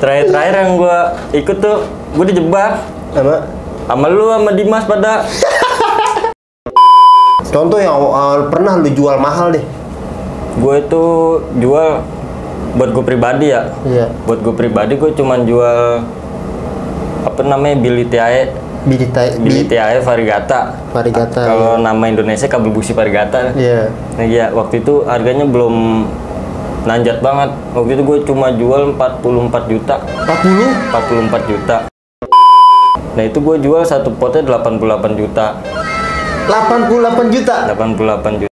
Terakhir yang gue ikut tuh, gue dijebak sama lu sama Dimas pada. Contoh yang pernah lu jual mahal deh. Gue itu jual buat gue pribadi ya. Iya. Buat gue pribadi gue cuman jual apa namanya Billy Tiae Varigata. Kalau nama Indonesia kabel busi Varigata. Iya. Nah iya, waktu itu harganya belum nanjat banget. Waktu itu gue cuma jual 44 juta. 44 juta. Nah itu gue jual satu potnya 88 juta. 88 juta. 88 juta.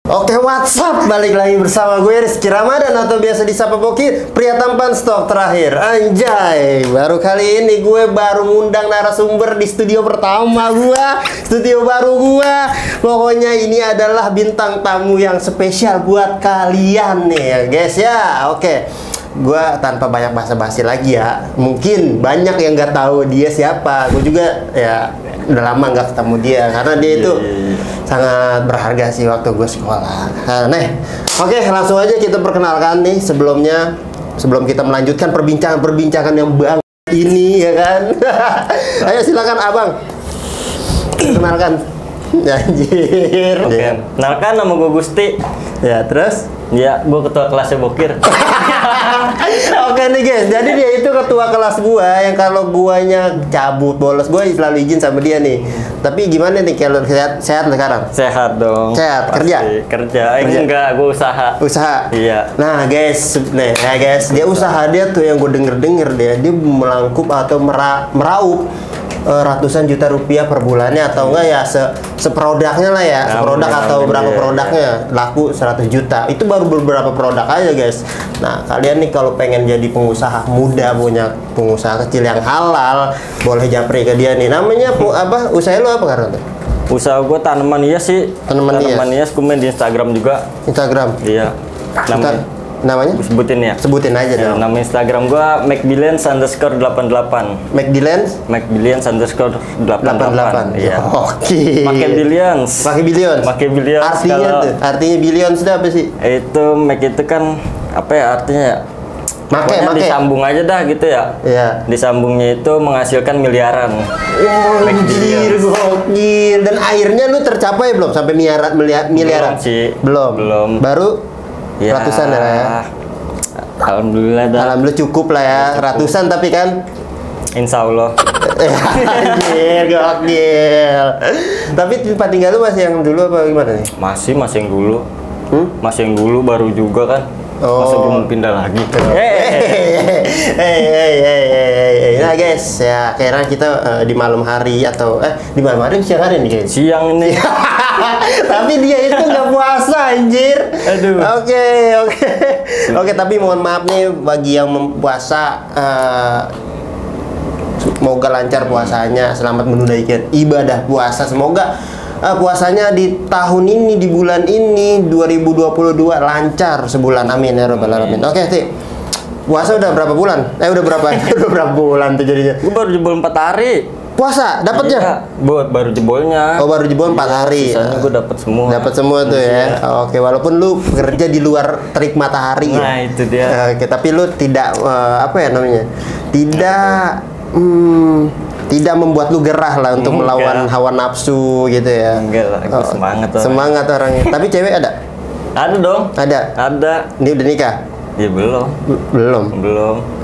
Oke, WhatsApp balik lagi bersama gue Rizky Ramadan atau biasa disapa Boki, pria tampan stok terakhir. Anjay, baru kali ini gue baru ngundang narasumber di studio pertama gue, studio baru gue. Pokoknya ini adalah bintang tamu yang spesial buat kalian nih ya guys ya. Oke, gue tanpa banyak basa-basi lagi ya. Mungkin banyak yang nggak tahu dia siapa. Gue juga ya udah lama nggak ketemu dia karena dia itu sangat berharga sih waktu gue sekolah. Nah, oke, langsung aja kita perkenalkan nih sebelum kita melanjutkan perbincangan yang bang ini ya kan. Ayo silakan abang, perkenalkan. Anjir. Oke, kenalkan nama gue Gusti. Ya terus? Ya, gue ketua kelasnya Bokir. Oke nih guys, jadi dia itu ketua kelas gua yang kalau guanya cabut bolos gua selalu izin sama dia nih. Tapi gimana nih kalau sehat sekarang? Sehat dong. Sehat. Pasti. Kerja. Enggak, gua usaha. Usaha. Iya. Nah guys, dia usaha dia tuh yang gue denger dia melangkup atau meraup ratusan juta rupiah per bulannya atau enggak ya seproduknya lah ya, seproduk atau berapa produknya laku 100 juta. Itu baru beberapa produk aja guys. Nah kalian nih kalau pengen jadi pengusaha muda, punya pengusaha kecil yang halal, boleh japri ke dia nih. Namanya apa? Usaha lu apa karena tuh? Usaha gua tanaman hias sih. Tanaman hias. Gue main di Instagram juga. Instagram? Iya. Namanya? Sebutin ya? Sebutin aja dong. Nama Instagram gua McBillions_88. McBillions_88. Iya. Oke. Pakai Billions. Artinya Billions itu apa sih? Itu Mac itu kan apa ya artinya ya? Make. Disambung aja dah gitu ya. Iya. Disambungnya itu menghasilkan miliaran. Anjir, gokil. Dan akhirnya lu tercapai belum sampai miliaran? Belum sih. Belum. Baru ya, ratusan ya. Alhamdulillah dah. Alhamdulillah cukup lah ya. Ratusan tapi kan Insya Allah. Anjir, gokil. Tapi tempat tinggal lu masih yang dulu apa gimana nih? Masih yang dulu. Masih yang dulu baru juga kan. Masa belum pindah lagi. Nah guys, ya kira kita di malam hari atau di malam hari siang hari nih guys. Siang ini. Tapi dia itu nggak puasa anjir. Aduh. Oke, tapi mohon maaf nih bagi yang puasa, semoga lancar puasanya, selamat menunaikan ibadah puasa. Semoga puasanya di tahun ini, di bulan ini 2022 lancar sebulan, amin ya robbal alamin. Oke sih, puasa udah berapa bulan? Udah berapa bulan tuh jadinya? Gue baru jebol 4 hari puasa dapatnya. Iya, baru jebolnya. Baru jebol 4 hari. Sisanya gue dapat semua tuh ya. Oke, walaupun lu bekerja di luar terik matahari. Nah ya? Itu dia. Oke, tapi lu tidak apa ya namanya, tidak membuat lu gerah lah untuk melawan hawa nafsu gitu ya. Enggak lah, gue semangat orangnya. Tapi cewek ada? Ada dong. Ada. Ini udah nikah? Ya belum.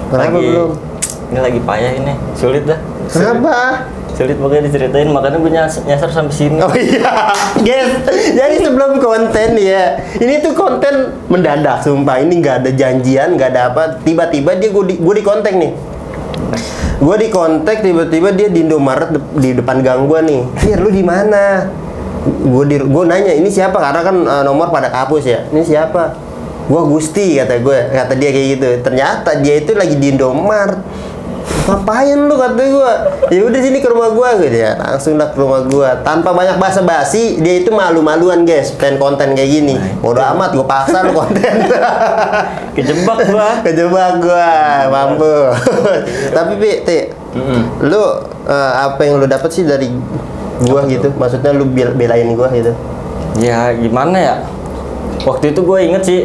Kenapa belum? Ini lagi payah ini, sulit dah. Kenapa? Sulit pokoknya diceritain, makanya gue nyasar sampai sini. Oh iya, guys. Jadi sebelum konten ya, ini tuh konten mendadak, sumpah. Ini nggak ada janjian, nggak ada apa. Tiba-tiba gue di konten nih. Gue di kontak tiba-tiba dia di Indomaret di depan gang gue nih. Fir, lu di mana? Gue nanya ini siapa karena kan nomor pada kapus ya. Ini siapa? Gua Gusti kata dia kayak gitu. Ternyata dia itu lagi di Indomaret. Ngapain lu kata gue? Ya udah sini ke rumah gua gitu ya. Langsung dah ke rumah gua tanpa banyak basa-basi. Dia itu malu-maluan guys, pengen konten kayak gini. Bodoh amat, gua paksa lu konten. Kejebak gua, mampu. Tapi lu apa yang lu dapat sih dari gua gitu? Maksudnya lu belain gua gitu? Ya gimana ya? Waktu itu gue inget sih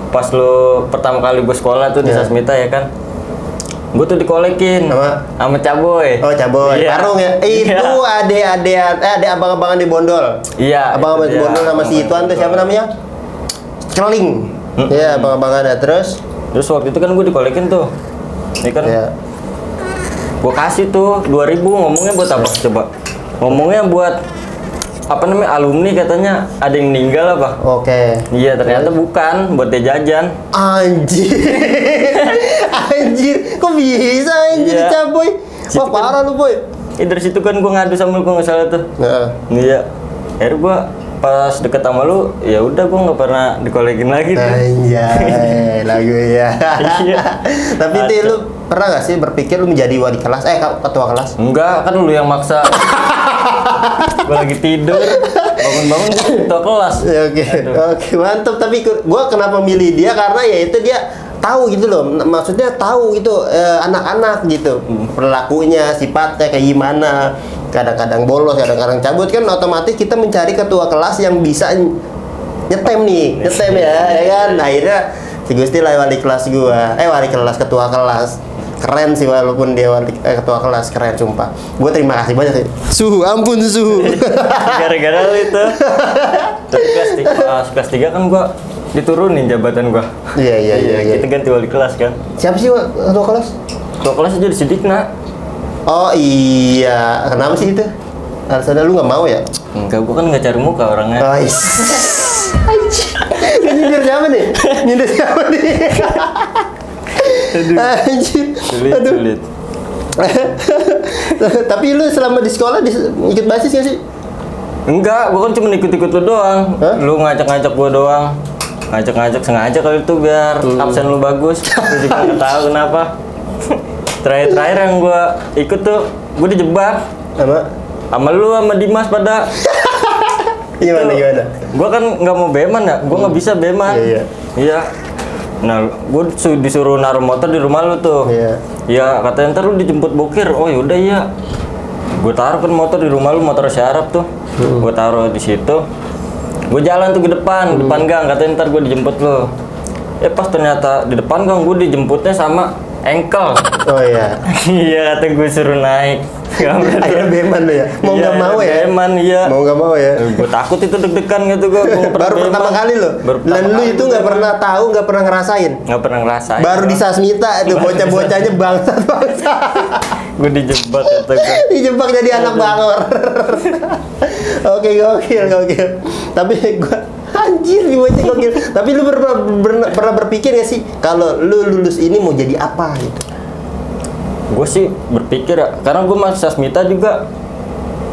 pas lu pertama kali gue sekolah tuh di Sasmita ya kan. Gue tuh dikolekin sama Caboy. Oh, Caboy. Iya. Parung ya? Itu ade abang-abangan di Bondol. Iya. Abang-abangan di Bondol sama si Ituan tuh siapa namanya? Celing. Iya, abang-abangan. Terus waktu itu kan gue dikolekin tuh. Ini kan. Iya. Gue kasih tuh 2.000, ngomongnya buat apa coba? Ngomongnya buat apa namanya, alumni katanya ada yang meninggal apa? Oke. Iya, ternyata bukan, buat dia jajan. Anjir. Anjir, kok bisa anjir Iya. Caboy? Wah, parah lu, Boy. Dari situ kan gue ngadu sama lu, gue nggak salah tuh. Nah. Iya. Akhirnya gue pas deket sama lu, ya udah gue nggak pernah dikolekin lagi tuh. Anjay, lagu ya. Iya. Tapi lu pernah gak sih berpikir lu menjadi wali kelas? Ketua kelas? Enggak, kan lu yang maksa. Gue lagi tidur, bangun-bangun gue ketua kelas. Ya, oke, mantap. Tapi gue kenapa milih dia karena ya itu dia tahu gitu loh. Maksudnya tahu gitu anak-anak gitu, perilakunya, sifatnya kayak gimana. Kadang-kadang bolos, kadang-kadang cabut kan otomatis kita mencari ketua kelas yang bisa nyetem ya kan. Akhirnya si Gusti lah wali kelas gua. Wali kelas, ketua kelas. Keren sih walaupun dia ketua kelas, keren sumpah. Gue terima kasih banyak sih. Ampun suhu. Gara-gara lu itu. Tapi kelas 3 kan gua diturunin jabatan gua. Iya. Kita ganti wali kelas kan. Siapa sih ketua kelas? Ketua kelas aja di Sidikna. Oh iya, kenapa sih itu? Alasannya lu nggak mau ya? Enggak, gua kan nggak cari muka orangnya. Oh, nyindir siapa nih? Anjir. Sulit. Tapi lu selama di sekolah ikut basis gak sih? Enggak, gua kan cuma ikut-ikut lu doang. Hah? Lu ngajak-ngajak gua doang. Ngajak-ngajak sengaja kali itu biar absen lu bagus. Gua juga nggak tahu kenapa. Terakhir yang gua ikut tuh, gua dijebak sama lu sama Dimas pada. Gimana? Gua kan nggak mau beman ya, gua nggak bisa beman. Iya. Nah, gua disuruh naruh motor di rumah lu tuh. Iya, katanya ntar lu dijemput bokir. Oh yaudah iya. Gua taruh kan motor di rumah lu, motor Syaraf tuh. Gua taruh di situ. Gua jalan tuh ke depan gang. Katanya ntar gua dijemput lu. Pas ternyata di depan gang gua dijemputnya sama Engkel. Oh iya. Iya, kata gue suruh naik. Akhirnya beman lu ya? Mau nggak mau ya? Beman, iya. Mau nggak mau ya? Gue takut itu deg-degan gitu gue. Baru pertama kali lo? Dan lu itu nggak pernah tahu, nggak pernah ngerasain? Nggak pernah ngerasain. Baru di Sasmita itu bocah-bocahnya bangsa. Gue dijebak itu. Dijebak jadi anak bangor. Oke, gokil. Tapi gue anjir di bocah gokil. Tapi lu pernah berpikir gak sih kalau lu lulus ini mau jadi apa gitu? Gue sih berpikir ya, karena gue masuk Sasmita juga,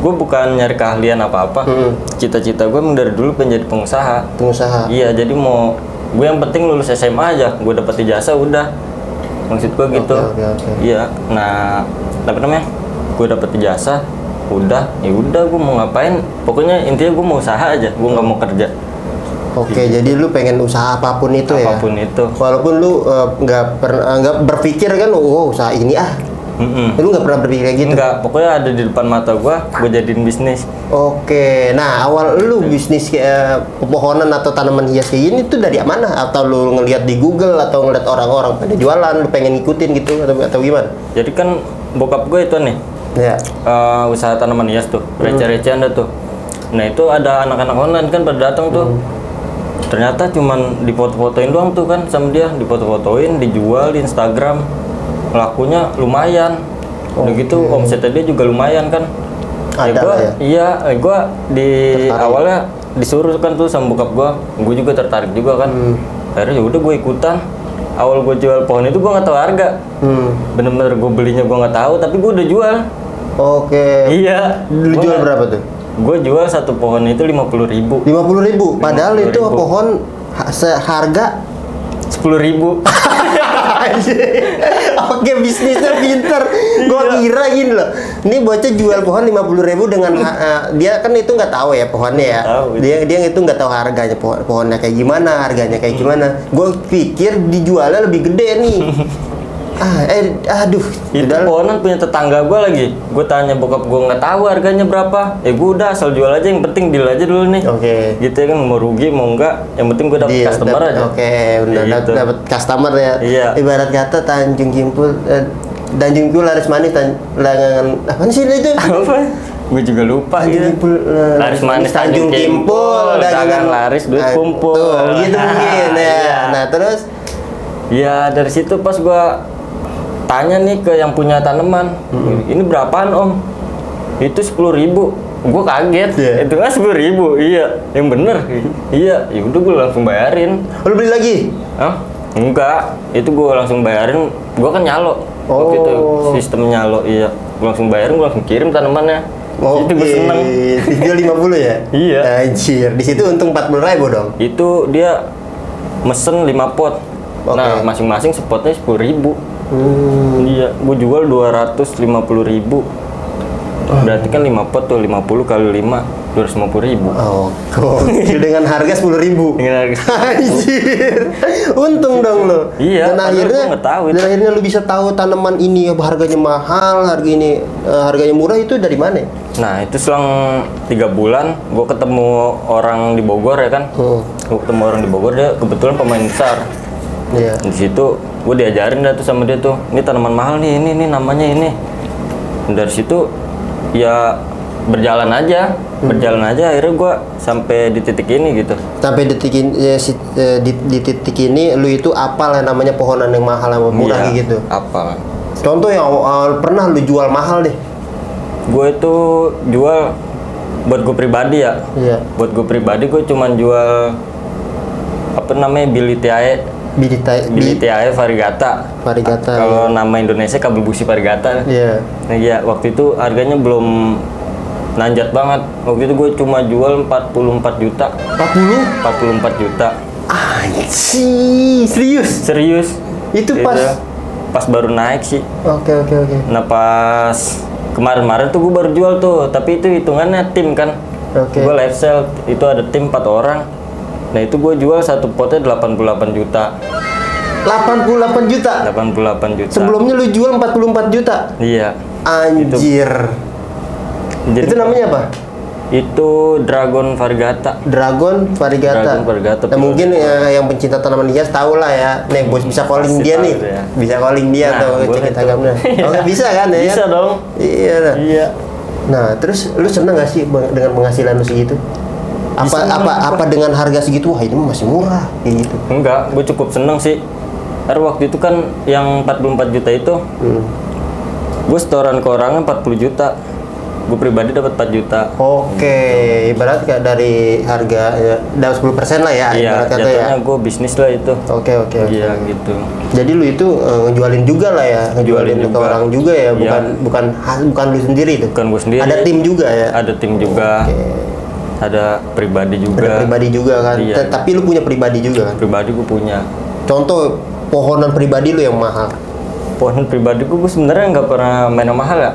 gue bukan nyari keahlian apa-apa. Cita-cita gue dari dulu pengen jadi pengusaha. Iya, jadi gue yang penting lulus SMA aja, gue dapet ijazah udah. Maksud gue gitu. Okay. Iya, nah apa namanya? Gue dapet ijazah, udah gue mau ngapain? Pokoknya intinya gue mau usaha aja, gue nggak mau kerja. Oke, jadi lu pengen usaha apapun itu ya? Apapun itu. Walaupun lu nggak berpikir kan, usaha ini Lu nggak pernah berpikir kayak gitu? Enggak, pokoknya ada di depan mata gue jadiin bisnis. Oke, nah awal lu bisnis pepohonan atau tanaman hias kayak gini tuh dari mana? Atau lu ngelihat di Google atau ngeliat orang-orang pada jualan, lu pengen ngikutin gitu atau gimana? Jadi kan bokap gue itu nih, usaha tanaman hias tuh, receh-recehan dah tuh. Nah itu ada anak-anak online kan pada datang tuh. Ternyata cuman difoto-fotoin doang tuh kan sama dia, difoto-fotoin, dijual di Instagram, lakunya lumayan. Udah gitu omsetnya dia juga lumayan kan. Gue di awalnya disuruh kan tuh sama bokap gue juga tertarik juga kan. Akhirnya ya udah gue ikutan. awal gue jual pohon itu gue nggak tahu harga. Bener-bener gue belinya gue nggak tahu, tapi gue udah jual. Oke. Iya. Lu jual berapa tuh? Gue jual satu pohon itu 50.000. 50.000. Padahal 50.000. itu pohon seharga 10.000. Oke, bisnisnya pinter. Gua kira gini loh. Ini bocah jual pohon 50.000 dengan dia kan itu nggak tahu ya pohonnya ya. Dia itu nggak tahu harganya pohonnya kayak gimana, harganya kayak gimana. Gue pikir dijualnya lebih gede nih. Aduh. Itu pohonan punya tetangga gue lagi. Gue tanya bokap gue nggak tahu harganya berapa. Gue udah asal jual aja, yang penting deal aja dulu nih. Oke. Gitu ya kan, mau rugi mau enggak, yang penting gue dapet customer aja. Oke, udah gitu. dapet customer ya. Iya. Ibarat kata Tanjung Kimpul laris manis apa sih itu? Apa? Gue juga lupa gitu. Laris manis Tanjung Kimpul, dagangan laris duit kumpul. Tuh, gitu mungkin ya. Iya. Nah, terus ya dari situ pas gue tanya nih ke yang punya tanaman, ini berapaan om? Itu 10.000. Gue kaget. Itu kan 10.000. Iya, yang bener. Iya, ya udah gue langsung bayarin. Lu beli lagi? Hah? Enggak, itu gue langsung bayarin. Gue kan nyalo. Waktu itu sistem nyalo. Iya, gue langsung bayarin, gue langsung kirim tanamannya. Itu gue seneng. Jual 50 ya? Iya. Anjir, di situ untung 40.000 dong. Itu dia mesen 5 pot. Nah, masing-masing spotnya 10.000. Iya, gue jual 250.000. Berarti kan 5 pot tuh, 50 kali 5 250.000. Dengan harga 10.000. Dengan harga. Anjir. Untung dong lo. Iya. Dan akhirnya lu bisa tahu tanaman ini harganya mahal, harganya murah itu dari mana? Nah, itu selang 3 bulan gue ketemu orang di Bogor ya kan. Gue ketemu orang di Bogor, dia kebetulan pemain besar. Iya. Di situ gue diajarin dah tuh sama dia tuh, ini tanaman mahal nih, ini namanya ini. Dari situ ya berjalan aja akhirnya gue sampai di titik ini gitu. Sampai di titik ini lu itu apal yang namanya pohonan yang mahal sama murah gitu. Apal. Contoh yang pernah lu jual mahal deh. Gue itu jual buat gue pribadi ya. Iya. Buat gue pribadi gue cuman jual apa namanya Bilitiae variegata. Kalau nama Indonesia kabel busi variegata. Iya. Nah, iya, waktu itu harganya belum nanjat banget. Waktu itu gue cuma jual 44 juta. 44 juta. Anjir, serius. Itu pas baru naik sih. Oke. Nah, pas kemarin-kemarin tuh gue baru jual tuh, tapi itu hitungannya tim kan. Gue live sale, itu ada tim 4 orang. Nah, itu gue jual satu potnya 88 juta. 88 juta? 88 juta. Sebelumnya lu jual 44 juta? Iya. Anjir. Itu namanya apa? Itu Dragon variegata. Dragon variegata. Nah, mungkin yang pencinta tanaman hias tahu lah ya. Nih, bos bisa calling dia nih. Ya. Bisa calling dia tuh cek Instagramnya. Bisa kan ya? Bisa dong. Iya. Nah, terus lu seneng gak sih dengan penghasilan lu segitu? Apa dengan harga segitu, wah ini masih murah kayak gitu? Enggak, gue cukup seneng sih. Karena waktu itu kan yang 44 juta itu, gue setoran ke orangnya 40 juta. Gue pribadi dapat 4 juta. Oke, ibarat kayak dari harga ya, dapat 10% lah ya. Iya, jatuhnya gue bisnis lah itu. Oke. Iya gitu. Jadi lu itu ngejualin juga lah ya, ngejualin ke orang juga ya, bukan lu sendiri tuh. Bukan gue sendiri. Ada tim juga ya. Ada tim juga. Ada pribadi juga. Ada pribadi juga kan. Iya. Tapi lu punya pribadi juga kan? Pribadi gue punya. Contoh pohonan pribadi lu yang mahal. Pohonan pribadi gue sebenarnya nggak pernah main yang mahal ya.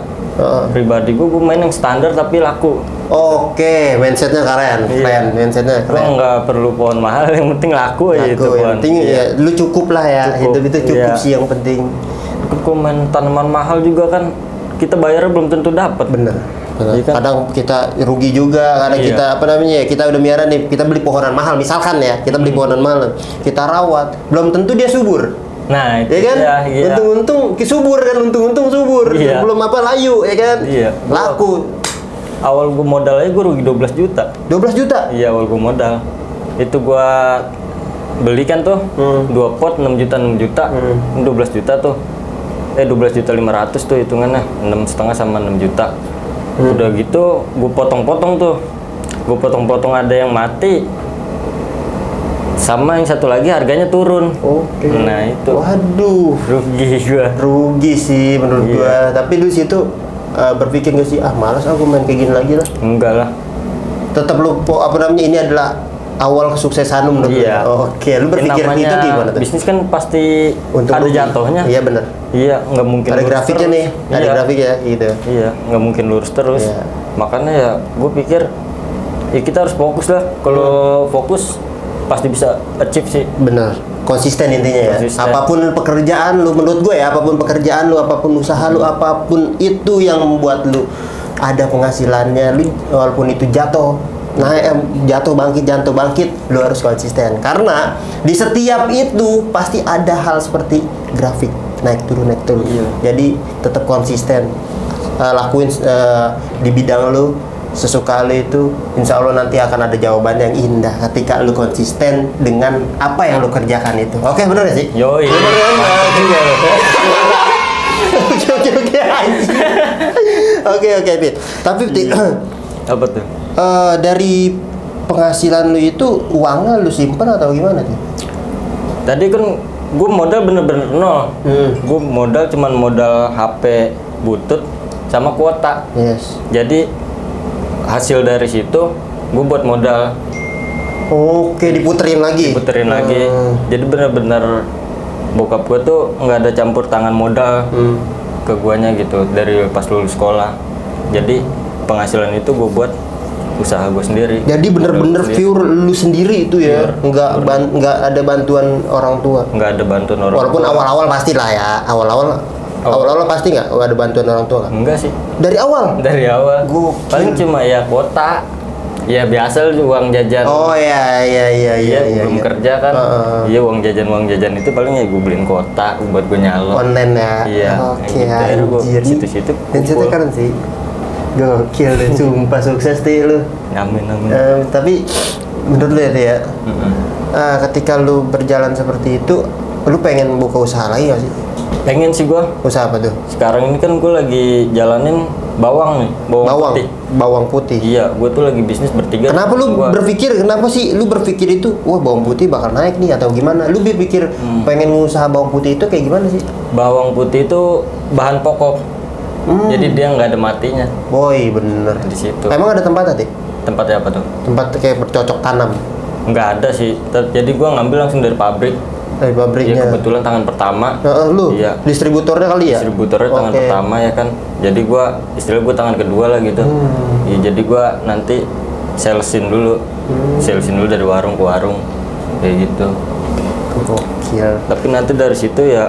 Pribadi gue main yang standar tapi laku. Oke, mindsetnya keren. Mindsetnya keren. Lo nggak perlu pohon mahal, yang penting laku aja itu pohon. Yang penting ya, lu cukup lah ya. Hidup itu cukup sih yang penting. Gue main tanaman mahal juga kan, kita bayarnya belum tentu dapat. Bener. Kadang kita rugi juga, kadang kita kita udah miara nih, kita beli pohonan mahal misalkan ya, kita beli pohonan mahal, kita rawat, belum tentu dia subur. Nah, itu ya kan? iya. Untung subur kan, untung subur. Iya. Belum layu ya kan? Iya. Laku. Awal gue modal aja gue rugi 12 juta. 12 juta? Iya, awal gue modal. Itu gue beli kan tuh 2 pot 6 juta. 12 juta tuh. 12 juta 500 tuh hitungannya, 6,5 sama 6 juta. Udah gitu gue potong-potong tuh, ada yang mati Sama yang satu lagi harganya turun. Oke. Nah itu. Waduh. Rugi gua. Rugi sih menurut gua. Tapi lu situ berpikir nggak sih, malas aku main kayak gini lagi lah. Enggak lah. Tetap lu ini adalah awal kesuksesan lu menurut Iya. lu. Oke, lu berpikir itu gimana tuh? Bisnis kan pasti Untuk ada rugi. jatuhnya. Iya benar. Iya, nggak mungkin. Ada lurus grafiknya terus. nih, ada Iya. grafik ya gitu. Iya, nggak mungkin lurus terus. Iya. Makanya ya, gue pikir ya kita harus fokus lah. Kalau fokus pasti bisa achieve sih. Bener, konsisten intinya ya. Konsisten. Apapun pekerjaan lu, menurut gue ya, apapun pekerjaan lu, apapun usaha lu, apapun itu yang membuat lu ada penghasilannya, lu walaupun itu jatuh, jatuh bangkit, lu harus konsisten. Karena di setiap itu pasti ada hal seperti grafik naik turun. Iya. Jadi tetap konsisten, lakuin di bidang lu sesuka lu itu, insya Allah nanti akan ada jawaban yang indah ketika lu konsisten dengan apa yang lu kerjakan itu. Oke, bener gak sih? Yoi. Oke, anjing. Oke, Pit. Tapi Pit, Apa tuh? dari penghasilan lu itu uangnya lu simpen atau gimana tuh? Tadi kan gue modal bener-bener nol. Gue modal cuman modal HP butut sama kuota. Yes. Jadi hasil dari situ gue buat modal, Oke, diputerin lagi. lagi. Jadi bener-bener bokap gue tuh nggak ada campur tangan modal ke guanya gitu dari pas lulus sekolah. Jadi penghasilan itu gue buat usaha gue sendiri. Jadi bener-bener Modal sendiri. pure lu sendiri itu ya, nggak ada bantuan orang tua. Nggak ada bantuan orang Walaupun tua. awal-awal pastilah ya, awal-awal pasti nggak ada bantuan orang tua kan? Enggak sih. Dari awal. Dari awal. Gokil. Paling cuma ya kuota. Ya biasa uang jajan. Oh iya. Belum kerja kan. Iya uang jajan itu paling ya gue beliin kuota buat gue nyalon. Online ya. Iya. Oke, Akhirnya gua anjir. situ-situ. Dan situ kumpul. keren sih. Gokil deh, sumpah sukses deh lu. Amin. Tapi menurut lu ya, ketika lu berjalan seperti itu, lu pengen buka usaha lagi gak sih? Pengen sih gua. Usaha apa tuh? Sekarang ini kan gue lagi jalanin bawang nih, putih. Bawang putih. Iya, gue tuh lagi bisnis bertiga. Kenapa lu Gua- kenapa sih lu berpikir itu, wah bawang putih bakal naik nih atau gimana? Lu berpikir pengen usaha bawang putih itu kayak gimana sih? Bawang putih itu bahan pokok. Jadi dia nggak ada matinya Boy, bener. di situ. Emang ada tempat tadi? Tempatnya apa tuh? Tempat kayak bercocok tanam Nggak ada sih. Jadi gue ngambil langsung dari pabrik. dari Iya pabriknya. kebetulan tangan pertama. Lu Iya. distributornya kali ya? Distributornya tangan Oke. pertama ya kan. Jadi gue gue tangan kedua lah gitu. Iya, jadi gue nanti salesin dulu dari warung ke warung kayak gitu. Gokil. Tapi nanti dari situ ya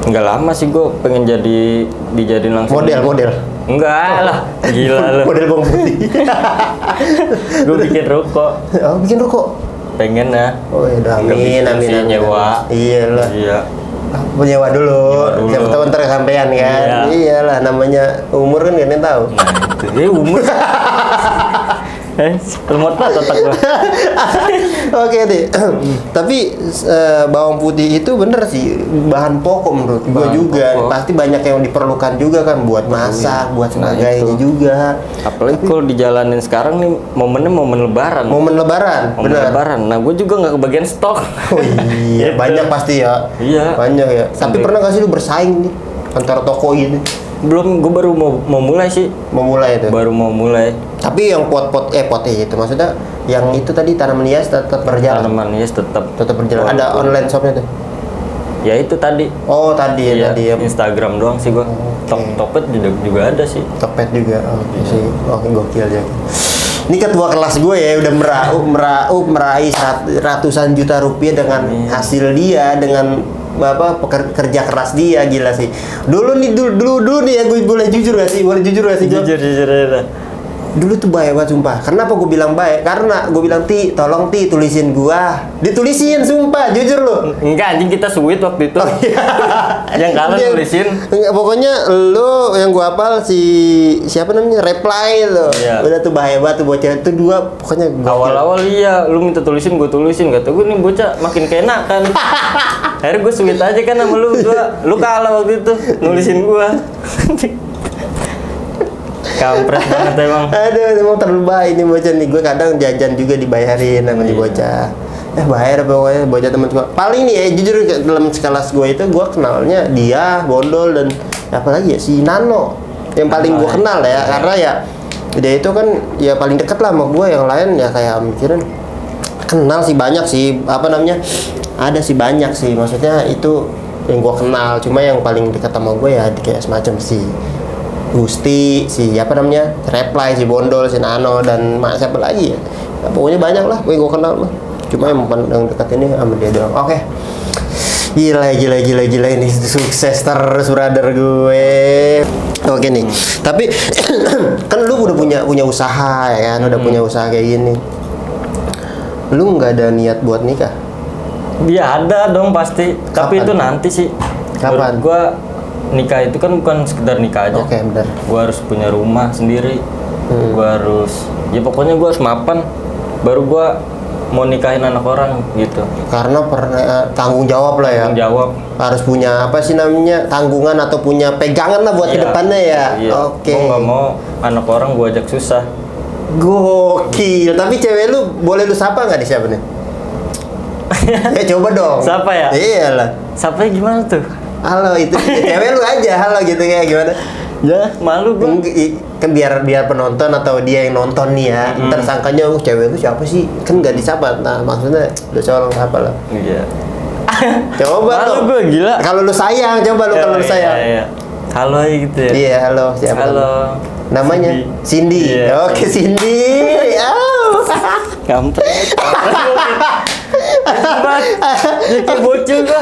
nggak lama sih gue pengen dijadiin langsung Model. enggak lah, gila lu. Model bawang putih. Gue bikin ruko, Oh, bikin ruko. pengen ya. Oh ya udah, Nggak bikin amin. sih, nyewa. Iya lah. Iya. Nyewa dulu. Nyewa dulu. Siapa tahu ntar kesampean kan. Iya. Iyalah, namanya umur kan gak ada yang tahu. Nah itu dia umur. Lemot banget otak gua. Oke deh. Tapi bawang putih itu bener sih bahan pokok menurut gua Bahan juga. pokok. Pasti banyak yang diperlukan juga kan buat masak, buat Nah, sebagainya itu. juga. Apalagi kalau dijalanin sekarang nih momennya momen lebaran. Momen lebaran, Momen bener. lebaran. Nah, gue juga nggak kebagian stok. Oh iya, Gitu. banyak pasti ya. Iya. Banyak ya. Tapi Sampai- pernah gak sih lu bersaing nih antara toko ini? Belum, gue baru mau mulai sih. Mau mulai itu. Baru mau mulai. Tapi yang pot itu maksudnya yang itu tadi tanaman hias tetap berjalan. Tanaman hias tetap Berjalan. Ada online shopnya tuh. Ya itu tadi. Oh tadi Iya, ya. Instagram doang sih gua. Topet juga ada sih. Topet juga. Oke sih. Oke, gokil ya. Ini ketua kelas gue ya udah meraih ratusan juta rupiah dengan hasil dia, dengan kerja keras dia, gila sih. Dulu nih ya, gue boleh jujur gak sih? Boleh jujur gak sih gue? Jujur aja. Dulu tuh baik banget sumpah. Kenapa gue bilang baik? Karena gue bilang tolong tulisin gua. Ditulisin sumpah, jujur lu. Enggak, anjing, kita sweet waktu itu. Oh, iya. Yang kalah tulisin. Enggak, pokoknya lu yang gua hafal siapa namanya? Reply lo. Iya. Udah tuh bahaya banget tuh bocah itu dua, pokoknya gokil. Awal-awal iya, lu minta tulisin, gue tulisin. Kata gue nih bocah makin kena kan. Akhirnya gue sweet aja kan sama lu berdua. Lu kalah waktu itu, nulisin gua. Kampret banget emang. Aduh, emang terlalu baik nih bocah nih. Gue kadang jajan juga dibayarin sama nih bocah. bahaya dah pokoknya bocah temen gue. Paling nih ya jujur dalam kelas gue itu gue kenalnya dia, Bondol dan apa lagi ya si Nano yang paling gue kenal ya, karena ya dia itu kan ya paling deket lah sama gue. Yang lain ya kayak mikirin kenal sih banyak sih apa namanya, ada sih banyak sih maksudnya itu yang gue kenal, cuma yang paling dekat sama gue ya kayak semacam si Gusti, si apa namanya Reply, si Bondol, si Nano dan siapa lagi ya, pokoknya banyak lah gue kenal mah. Cuma yang dekat ini sama dia doang. Oke. Gila ini sukses terus brother gue. Oke nih. Tapi kan lu udah punya usaha ya kan, udah punya usaha kayak gini. Lu nggak ada niat buat nikah? Ya ada dong pasti. Tapi Kapan? itu nanti sih. Kapan? Menurut gua nikah itu kan bukan sekedar nikah aja. Oke, benar. Gua harus punya rumah sendiri. Gua harus ya pokoknya gua harus mapan baru gua mau nikahin anak orang gitu. Karena pernah tanggung jawab lah ya. Tanggung jawab. Harus punya apa sih namanya, tanggungan atau punya pegangan lah buat Iya. kedepannya ya. Iya. Oke. Gua nggak mau anak orang gua ajak susah. Gokil. Tapi cewek lu boleh lu sapa nggak di siapa nih? Ya coba dong. Siapa ya? Iyalah. Siapa gimana tuh? Halo itu cewek lu aja halo gitu kayak gimana? Ya malu gua. Kan biar penonton atau dia yang nonton nih ya, ntar sangkanya cewek lu siapa sih? Kan nggak disapa. Nah maksudnya udah colong sapa lah. Iya. Coba Malu dong. gua gila. Kalau lu sayang, coba lu kalau lu sayang. Iya. Halo gitu ya. Iya, halo siapa? Halo. Namanya Cindy. Iya. Oke, Cindy. Kampret. Jadi bocil gua.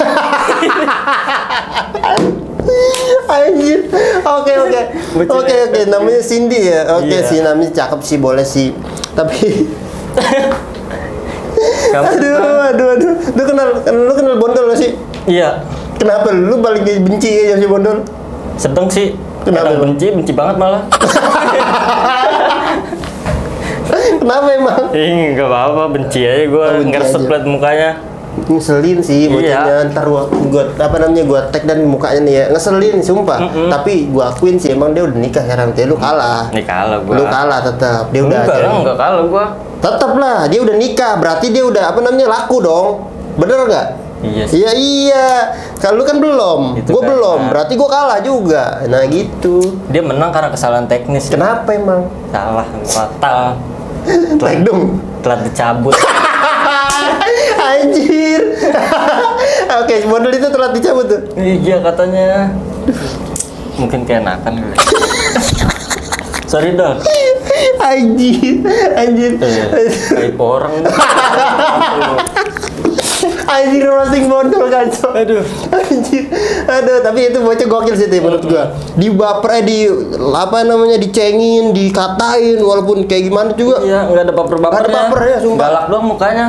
Anjir. Oke. Bocil. Oke. Namanya Cindy ya. Oke, Iya. sih namanya cakep sih, boleh sih. Tapi aduh. Lu kenal Bondol gak sih? Iya. Kenapa lu paling benci aja si Bondol? Sedang sih. Kenapa? Kadang benci banget malah. Kenapa emang? Enggak apa-apa, benci aja gua, Oh, benci ngeresep aja. liat mukanya. Ngeselin sih bocahnya. Iya. Ntar gua apa namanya gua tag dan mukanya nih ya, ngeselin sumpah. Tapi gua akuin sih emang dia udah nikah sekarang, lu kalah. Nih kalah gua. Lu kalah tetap. Dia udah Enggak kalah gua. tetap lah, dia udah nikah, berarti dia udah apa namanya laku dong. Bener nggak? Iya sih. Iya. Kalau lu kan belum, Itu gua kan, belum, nah. berarti gua kalah juga. Nah gitu. Dia menang karena kesalahan teknis. Kenapa emang? Salah, fatal. Like dong. Telat dicabut. Anjir. Oke, model itu telah dicabut tuh. Iya katanya. Mungkin keenakan kali. Sorry dong. Anjir. Kayak orang. Anjir roasting Bondol kacau. Aduh. Anjir. Aduh, tapi itu bocah gokil sih menurut gua. Apa namanya dicengin, dikatain walaupun kayak gimana juga. Iya, nggak ada baper-bapernya. Nggak ada bapernya, sumpah. Galak doang mukanya.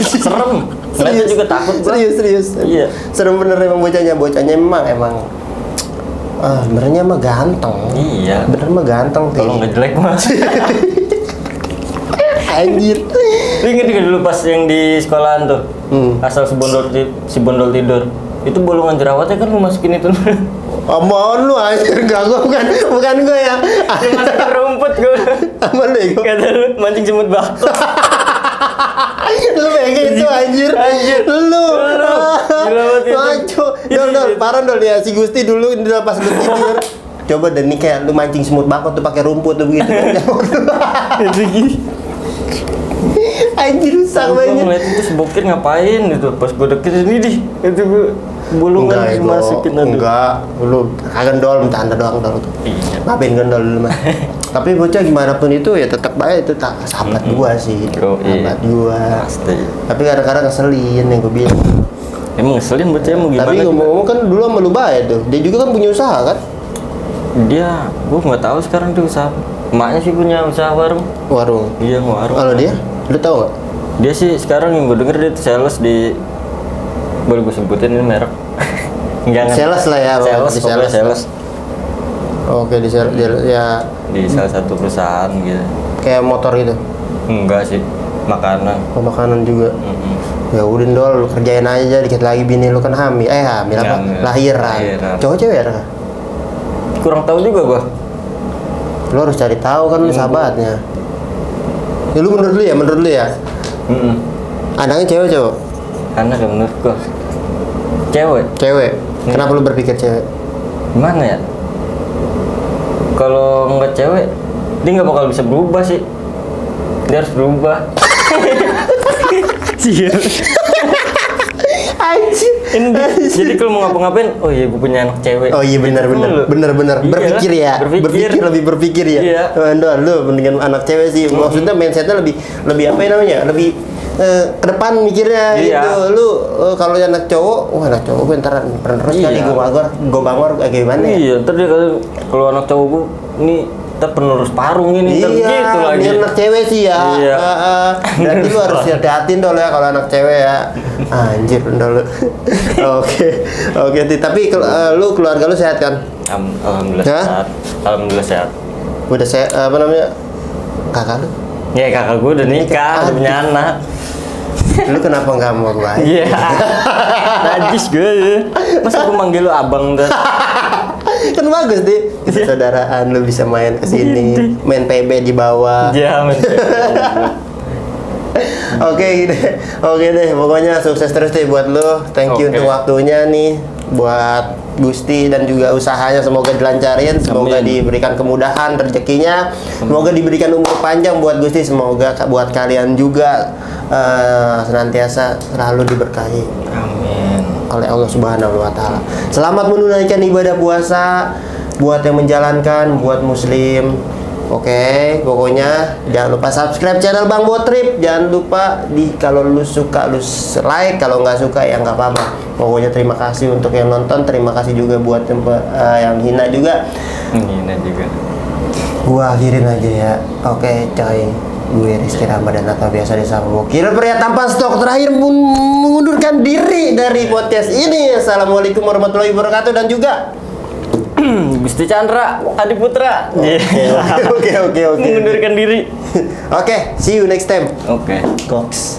Serem. Ngeliatnya juga takut gua. Serius. Iya. Serem bener emang bocahnya emang. Sebenarnya mah ganteng. Iya. Bener mah ganteng tuh. Kalau nggak jelek mah. Anjir. Lu inget gak dulu pas yang di sekolahan tuh? Asal si Bondol tidur. Itu bolongan jerawatnya kan lu masukin itu. Aman lu anjir, enggak gua bukan gua ya. Masukin rumput gua. Aman lu ya. Kata lu mancing semut bakto. Lu kayak gitu anjir. Lu. Gila banget itu. Maco. Dol, parah dol ya si Gusti dulu pas lu tidur. Coba dan nih kayak lu mancing semut bakot tuh pakai rumput tuh begitu. Itu gini. Anjir rusak Gua banget. ngeliat itu si Bokir ngapain gitu. Pas gua deket ini di. Itu gua bolongan dimasukin. Enggak, lu kagak dol bercanda doang dol tuh. Iya. Maafin gendol dulu mah. Tapi bocah gimana pun itu ya tetap aja itu sahabat gua sih. Sahabat gua. Pasti. Tapi kadang-kadang ngeselin yang gua bilang. Emang ngeselin bocah mau gimana? Tapi juga? ngomong-ngomong kan dulu sama lu baik tuh. Dia juga kan punya usaha kan? Gua nggak tahu sekarang dia usaha. Emaknya sih punya usaha warung. Warung. Iya warung. Kalau dia, lu tahu nggak? Dia sih sekarang yang gue denger dia tuh sales di, boleh gue sebutin ini merek. Jangan. Sales lah ya, Sales, di pokoknya sales. Oke, di sales ya Di salah satu perusahaan gitu. kayak motor gitu. Enggak sih, makanan. Makanan juga. Ya udah dol, lu kerjain aja dikit lagi bini lu kan hamil. Hamil apa? Hamil. Lahiran. Cowok cewek ya? Kurang tahu juga gua. Lu harus cari tahu kan lu sahabatnya. Ya lu menurut lu ya? Anaknya cewek cowok? Anak ya menurut gua. Cewek. Cewek. Kenapa lu berpikir cewek? Gimana ya? Kalau nggak cewek, dia nggak bakal bisa berubah sih. Dia harus berubah. Anjir. Jadi kalau mau ngapa-ngapain, oh iya gue punya anak cewek. Oh iya benar. Iya, Berpikir ya. Lebih berpikir ya. Iya. Lu mendingan anak cewek sih. Maksudnya mindsetnya lebih apa ya namanya? Lebih ke depan mikirnya Iya. gitu. Lu kalau anak cowok, wah anak cowok gue ntar terus Iya. kali gue bangor gimana ya? Iya, ntar dia kalau anak cowok gue, nih ntar penerus parung ini, ntar Iya, gitu lagi. ini anak cewek sih ya. Iya. Berarti lu harus hati-hatin dong ya kalau anak cewek ya. Anjir, lu. Oke, tapi lu keluarga lu sehat kan? Alhamdulillah Hah? sehat. Alhamdulillah sehat. Udah apa namanya? Kakak lu? Ya kakak gue udah nikah, udah punya anak. Lu kenapa nggak mau gue? Iya. Najis gue. Masa gue manggil lu abang dah? Kan bagus deh. Kesaudaraan lu bisa main kesini, main PB di bawah. Iya, Oke deh. Pokoknya sukses terus deh buat lu. Thank you Oke. untuk waktunya nih. Buat Gusti dan juga usahanya semoga dilancarin, semoga Amin. diberikan kemudahan rezekinya, semoga diberikan umur panjang buat Gusti, semoga buat kalian juga senantiasa selalu diberkahi Amin. oleh Allah Subhanahu wa taala. Selamat menunaikan ibadah puasa buat yang menjalankan, buat muslim. Oke, pokoknya jangan lupa subscribe channel Bang Botrip. Jangan lupa kalau lu suka lu like, kalau nggak suka ya nggak apa-apa. Pokoknya terima kasih untuk yang nonton, terima kasih juga buat yang hina juga. Hina juga. Gua akhirin aja ya. Oke, coy. Gue Rizky Ramadan atau biasa disapa Bokir. Pria tanpa stok terakhir mengundurkan diri dari podcast ini. Assalamualaikum warahmatullahi wabarakatuh dan juga Gusti Chandra, Adi Putra. Oke. Mengundurkan diri. Oke, see you next time. Oke. Cox.